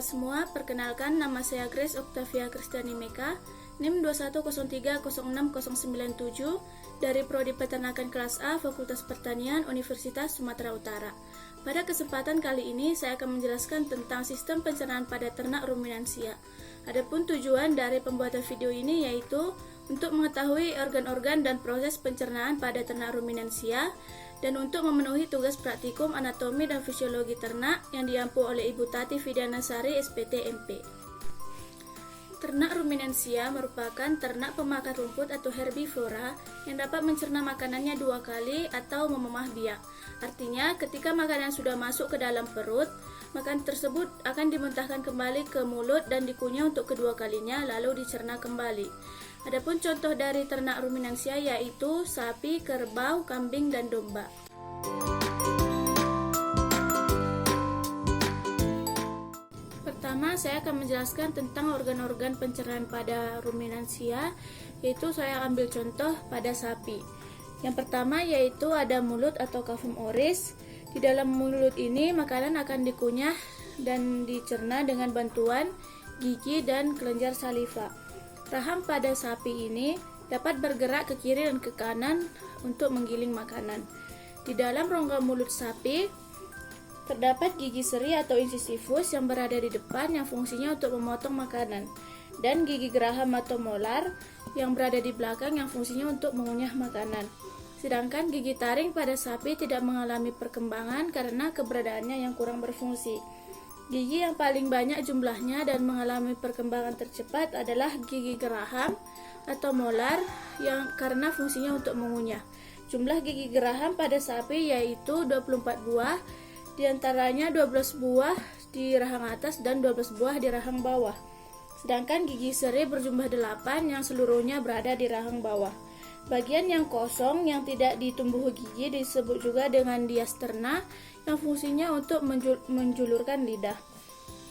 semua, perkenalkan nama saya Grace Octavia Kristiani Meka, NIM 210306097 dari Prodi Peternakan Kelas A Fakultas Pertanian Universitas Sumatera Utara. Pada kesempatan kali ini saya akan menjelaskan tentang sistem pencernaan pada ternak ruminansia. Adapun tujuan dari pembuatan video ini yaitu untuk mengetahui organ-organ dan proses pencernaan pada ternak ruminansia dan untuk memenuhi tugas praktikum anatomi dan fisiologi ternak yang diampu oleh Ibu Tati Fidianasari SPT MP. Ternak ruminansia merupakan ternak pemakan rumput atau herbivora yang dapat mencerna makanannya 2 kali atau mememah biak. Artinya, ketika makanan sudah masuk ke dalam perut, makanan tersebut akan dimuntahkan kembali ke mulut dan dikunyah untuk kedua kalinya, lalu dicerna kembali. Adapun contoh dari ternak ruminansia yaitu sapi, kerbau, kambing, dan domba. Pertama, saya akan menjelaskan tentang organ-organ pencernaan pada ruminansia, yaitu saya ambil contoh pada sapi. Yang pertama yaitu ada mulut atau cavum oris. Di dalam mulut ini makanan akan dikunyah dan dicerna dengan bantuan gigi dan kelenjar saliva. Rahang pada sapi ini dapat bergerak ke kiri dan ke kanan untuk menggiling makanan. Di dalam rongga mulut sapi terdapat gigi seri atau incisivus yang berada di depan yang fungsinya untuk memotong makanan, dan gigi geraham atau molar yang berada di belakang yang fungsinya untuk mengunyah makanan. Sedangkan gigi taring pada sapi tidak mengalami perkembangan karena keberadaannya yang kurang berfungsi. Gigi yang paling banyak jumlahnya dan mengalami perkembangan tercepat adalah gigi geraham atau molar yang karena fungsinya untuk mengunyah. Jumlah gigi geraham pada sapi yaitu 24 buah, diantaranya 12 buah di rahang atas dan 12 buah di rahang bawah. Sedangkan gigi seri berjumlah 8 yang seluruhnya berada di rahang bawah. Bagian yang kosong yang tidak ditumbuh gigi disebut juga dengan diasterna yang fungsinya untuk menjulurkan lidah.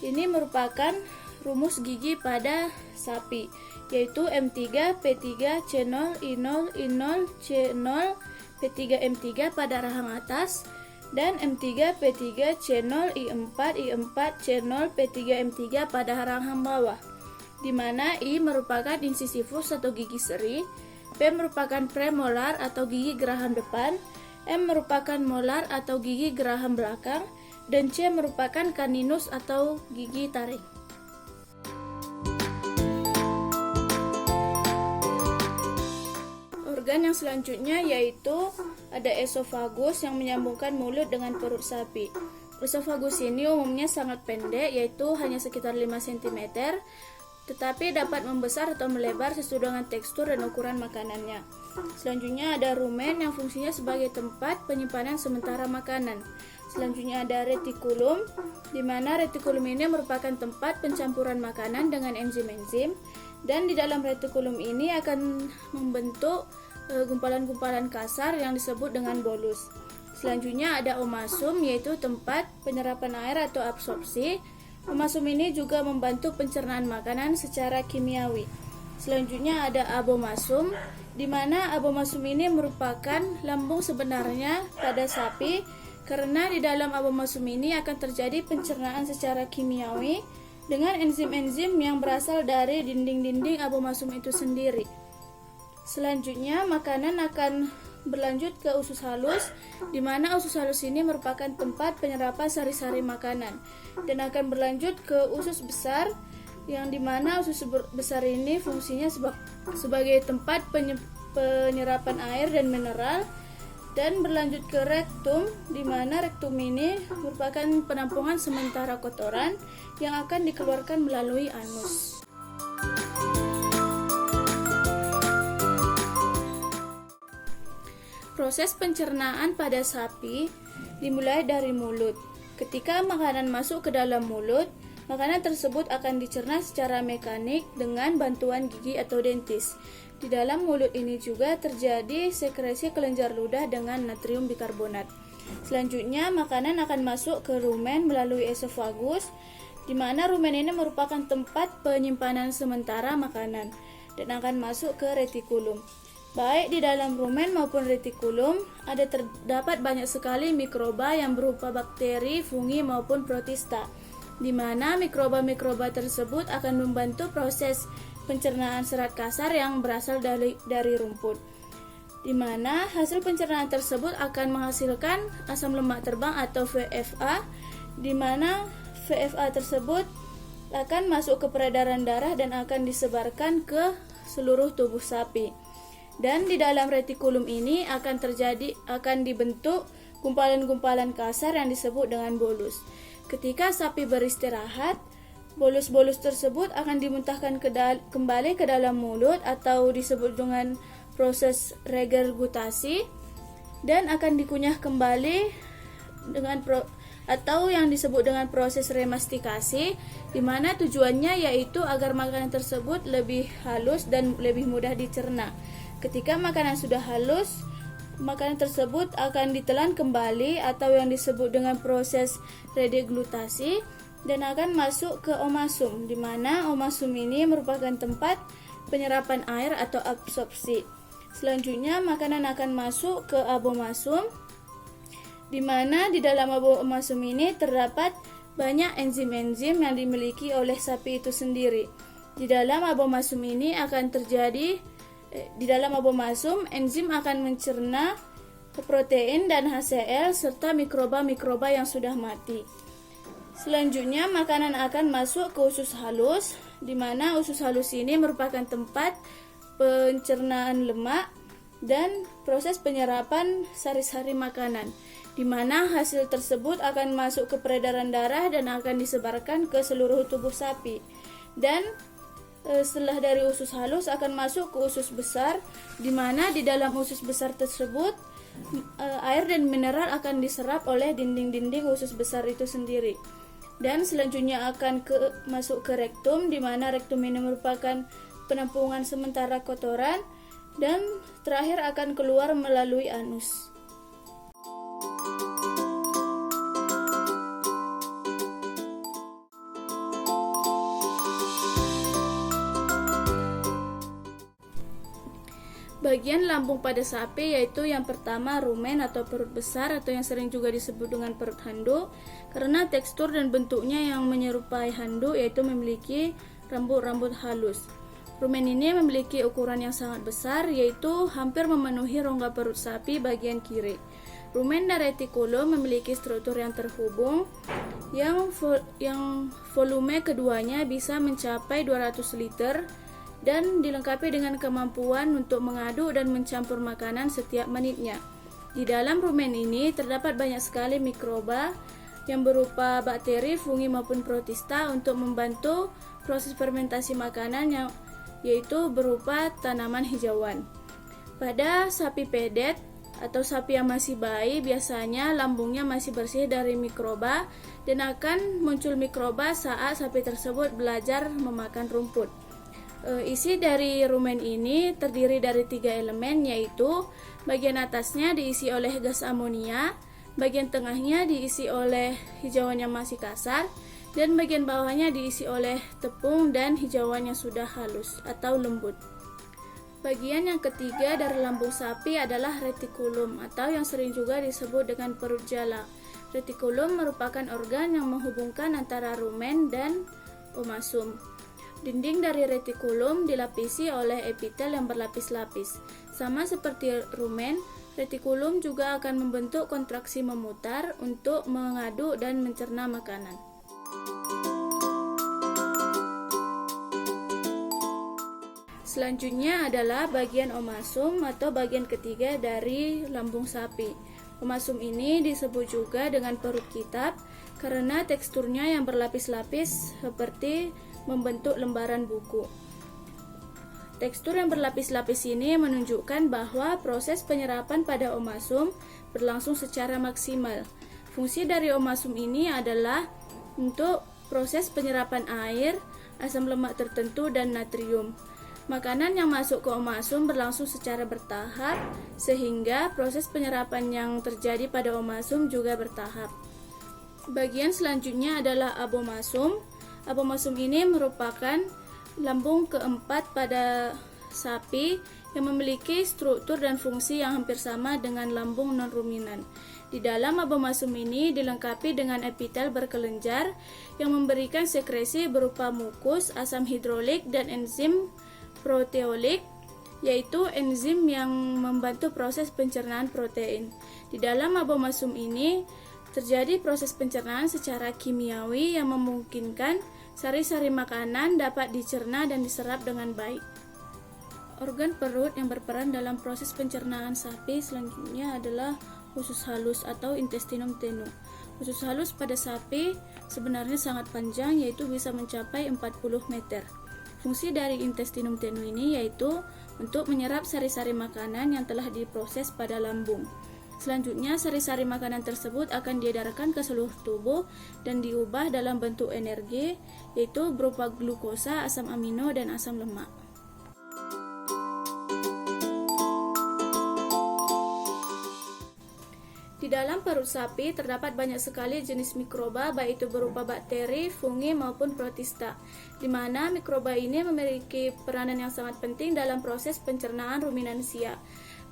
Ini merupakan rumus gigi pada sapi, yaitu M3, P3, C0, I0, I0, C0, P3, M3 pada rahang atas, dan M3, P3, C0, I4, I4, C0, P3, M3 pada rahang bawah, di mana I merupakan incisivus atau gigi seri, P merupakan premolar atau gigi geraham depan, M merupakan molar atau gigi geraham belakang, dan C merupakan caninus atau gigi taring. Organ yang selanjutnya yaitu ada esofagus yang menyambungkan mulut dengan perut sapi. Esofagus ini umumnya sangat pendek, yaitu hanya sekitar 5 cm, tetapi dapat membesar atau melebar sesuai dengan tekstur dan ukuran makanannya. Selanjutnya ada rumen yang fungsinya sebagai tempat penyimpanan sementara makanan. Selanjutnya ada retikulum, di mana retikulum ini merupakan tempat pencampuran makanan dengan enzim-enzim, dan di dalam retikulum ini akan membentuk gumpalan-gumpalan kasar yang disebut dengan bolus. Selanjutnya ada omasum, yaitu tempat penyerapan air atau absorpsi. Omasum ini juga membantu pencernaan makanan secara kimiawi. Selanjutnya ada abomasum, di mana abomasum ini merupakan lambung sebenarnya pada sapi, karena di dalam abomasum ini akan terjadi pencernaan secara kimiawi dengan enzim-enzim yang berasal dari dinding-dinding abomasum itu sendiri. Selanjutnya makanan akan berlanjut ke usus halus, di mana usus halus ini merupakan tempat penyerapan sari-sari makanan, dan akan berlanjut ke usus besar, yang dimana usus besar ini fungsinya sebagai tempat penyerapan air dan mineral, dan berlanjut ke rektum, di mana rektum ini merupakan penampungan sementara kotoran yang akan dikeluarkan melalui anus. Proses pencernaan pada sapi dimulai dari mulut. Ketika makanan masuk ke dalam mulut, makanan tersebut akan dicerna secara mekanik dengan bantuan gigi atau dentis. Di dalam mulut ini juga terjadi sekresi kelenjar ludah dengan natrium bikarbonat. Selanjutnya, makanan akan masuk ke rumen melalui esofagus, di mana rumen ini merupakan tempat penyimpanan sementara makanan, dan akan masuk ke retikulum. Baik di dalam rumen maupun retikulum, terdapat banyak sekali mikroba yang berupa bakteri, fungi maupun protista. di mana mikroba-mikroba tersebut akan membantu proses pencernaan serat kasar yang berasal dari rumput, di mana hasil pencernaan tersebut akan menghasilkan asam lemak terbang atau VFA, di mana VFA tersebut akan masuk ke peredaran darah dan akan disebarkan ke seluruh tubuh sapi. Dan di dalam retikulum ini akan dibentuk gumpalan-gumpalan kasar yang disebut dengan bolus. Ketika sapi beristirahat, bolus-bolus tersebut akan dimuntahkan kembali ke dalam mulut atau disebut dengan proses regurgitasi, dan akan dikunyah kembali atau yang disebut dengan proses remastikasi, di mana tujuannya yaitu agar makanan tersebut lebih halus dan lebih mudah dicerna. Ketika makanan sudah halus, makanan tersebut akan ditelan kembali atau yang disebut dengan proses redeglutasi dan akan masuk ke omasum, di mana omasum ini merupakan tempat penyerapan air atau absorpsi. Selanjutnya makanan akan masuk ke abomasum, di mana di dalam abomasum ini terdapat banyak enzim-enzim yang dimiliki oleh sapi itu sendiri. Di dalam abomasum enzim akan mencerna protein dan HCl serta mikroba-mikroba yang sudah mati. Selanjutnya makanan akan masuk ke usus halus, di mana usus halus ini merupakan tempat pencernaan lemak dan proses penyerapan sari-sari makanan, di mana hasil tersebut akan masuk ke peredaran darah dan akan disebarkan ke seluruh tubuh sapi. Dan setelah dari usus halus akan masuk ke usus besar, di mana di dalam usus besar tersebut air dan mineral akan diserap oleh dinding-dinding usus besar itu sendiri. Dan selanjutnya akan masuk ke rektum, di mana rektum ini merupakan penampungan sementara kotoran, dan terakhir akan keluar melalui anus. Bagian lambung pada sapi yaitu yang pertama rumen atau perut besar, atau yang sering juga disebut dengan perut handuk, karena tekstur dan bentuknya yang menyerupai handuk, yaitu memiliki rambut-rambut halus. Rumen ini memiliki ukuran yang sangat besar, yaitu hampir memenuhi rongga perut sapi bagian kiri. Rumen dan retikulum memiliki struktur yang terhubung, yang volume keduanya bisa mencapai 200 liter, dan dilengkapi dengan kemampuan untuk mengaduk dan mencampur makanan setiap menitnya. Di dalam rumen ini terdapat banyak sekali mikroba yang berupa bakteri, fungi maupun protista untuk membantu proses fermentasi makanan yaitu berupa tanaman hijauan. Pada sapi pedet atau sapi yang masih bayi, biasanya lambungnya masih bersih dari mikroba dan akan muncul mikroba saat sapi tersebut belajar memakan rumput. Isi dari rumen ini terdiri dari 3 elemen, yaitu bagian atasnya diisi oleh gas amonia, bagian tengahnya diisi oleh hijauan yang masih kasar, dan bagian bawahnya diisi oleh tepung dan hijauan yang sudah halus atau lembut. Bagian yang ketiga dari lambung sapi adalah retikulum, atau yang sering juga disebut dengan perut jala. Retikulum merupakan organ yang menghubungkan antara rumen dan omasum. Dinding dari retikulum dilapisi oleh epitel yang berlapis-lapis. Sama seperti rumen, retikulum juga akan membentuk kontraksi memutar untuk mengaduk dan mencerna makanan. Selanjutnya adalah bagian omasum atau bagian ketiga dari lambung sapi. Omasum ini disebut juga dengan perut kitab karena teksturnya yang berlapis-lapis seperti membentuk lembaran buku. Tekstur yang berlapis-lapis ini menunjukkan bahwa proses penyerapan pada omasum berlangsung secara maksimal. Fungsi dari omasum ini adalah untuk proses penyerapan air, asam lemak tertentu, dan natrium. Makanan yang masuk ke omasum berlangsung secara bertahap, sehingga proses penyerapan yang terjadi pada omasum juga bertahap. Bagian selanjutnya adalah abomasum. Abomasum ini merupakan lambung keempat pada sapi yang memiliki struktur dan fungsi yang hampir sama dengan lambung non-ruminan. Di dalam abomasum ini dilengkapi dengan epitel berkelenjar yang memberikan sekresi berupa mukus, asam hidrolik, dan enzim proteolik, yaitu enzim yang membantu proses pencernaan protein. Di dalam abomasum ini terjadi proses pencernaan secara kimiawi yang memungkinkan sari-sari makanan dapat dicerna dan diserap dengan baik. Organ perut yang berperan dalam proses pencernaan sapi selanjutnya adalah usus halus atau intestinum tenue. Usus halus pada sapi sebenarnya sangat panjang, yaitu bisa mencapai 40 meter. Fungsi dari intestinum tenue ini yaitu untuk menyerap sari-sari makanan yang telah diproses pada lambung. Selanjutnya, sari-sari makanan tersebut akan diedarkan ke seluruh tubuh dan diubah dalam bentuk energi, yaitu berupa glukosa, asam amino, dan asam lemak. Di dalam perut sapi terdapat banyak sekali jenis mikroba, baik itu berupa bakteri, fungi, maupun protista, di mana mikroba ini memiliki peranan yang sangat penting dalam proses pencernaan ruminansia.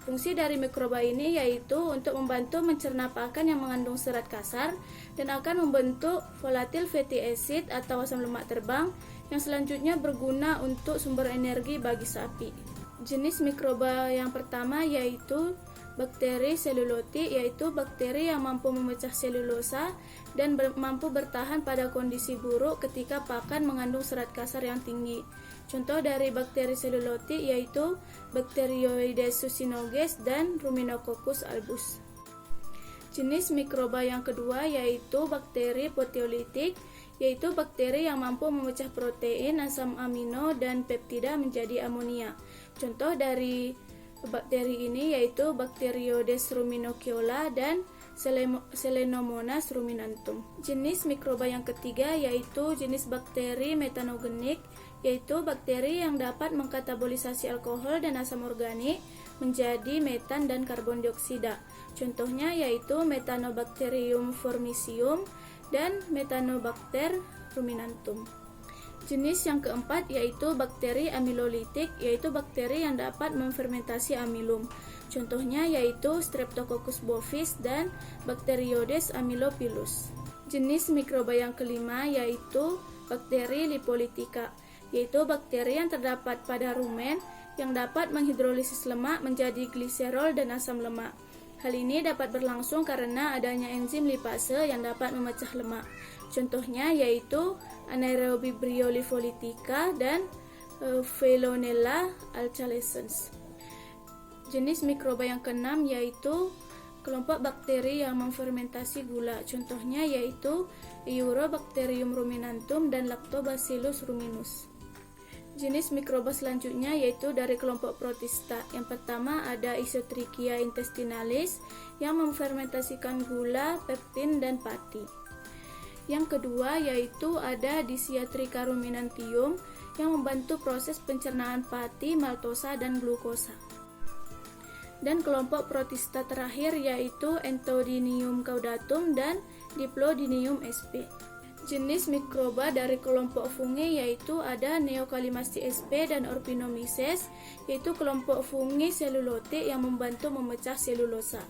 Fungsi dari mikroba ini yaitu untuk membantu mencerna pakan yang mengandung serat kasar dan akan membentuk volatil fatty acid atau asam lemak terbang yang selanjutnya berguna untuk sumber energi bagi sapi. Jenis mikroba yang pertama yaitu bakteri selulotik, yaitu bakteri yang mampu memecah selulosa dan mampu bertahan pada kondisi buruk ketika pakan mengandung serat kasar yang tinggi. Contoh dari bakteri selulotik yaitu Bacteroides succinoges dan Ruminococcus albus. Jenis mikroba yang kedua yaitu bakteri proteolitik, yaitu bakteri yang mampu memecah protein, asam amino, dan peptida menjadi amonia. Contoh dari bakteri ini yaitu Bacteroides ruminociola dan Selenomonas ruminantum. Jenis mikroba yang ketiga yaitu jenis bakteri metanogenik, yaitu bakteri yang dapat mengkatabolisasi alkohol dan asam organik menjadi metan dan karbon dioksida. Contohnya yaitu Methanobacterium formicium dan Methanobacter ruminantum. Jenis yang keempat yaitu bakteri amilolitik, yaitu bakteri yang dapat memfermentasi amilum. Contohnya yaitu Streptococcus bovis dan Bacteroides amylophilus. Jenis mikroba yang kelima yaitu bakteri lipolitika, yaitu bakteri yang terdapat pada rumen yang dapat menghidrolisis lemak menjadi gliserol dan asam lemak. Hal ini dapat berlangsung karena adanya enzim lipase yang dapat memecah lemak. Contohnya yaitu Anaerobibrio lipolitica dan Veillonella alcalescens. Jenis mikroba yang keenam yaitu kelompok bakteri yang memfermentasi gula. Contohnya yaitu Eurobacterium ruminantum dan Lactobacillus ruminus. Jenis mikroba selanjutnya yaitu dari kelompok protista. Yang pertama ada Isotrichia intestinalis yang memfermentasikan gula, pektin, dan pati. Yang kedua yaitu ada Disiatrica ruminantium yang membantu proses pencernaan pati, maltosa, dan glukosa. Dan kelompok protista terakhir yaitu Entodynium caudatum dan Diplodinium sp. Jenis mikroba dari kelompok fungi yaitu ada Neokalimasti sp dan Orpinomyces, yaitu kelompok fungi selulotik yang membantu memecah selulosa.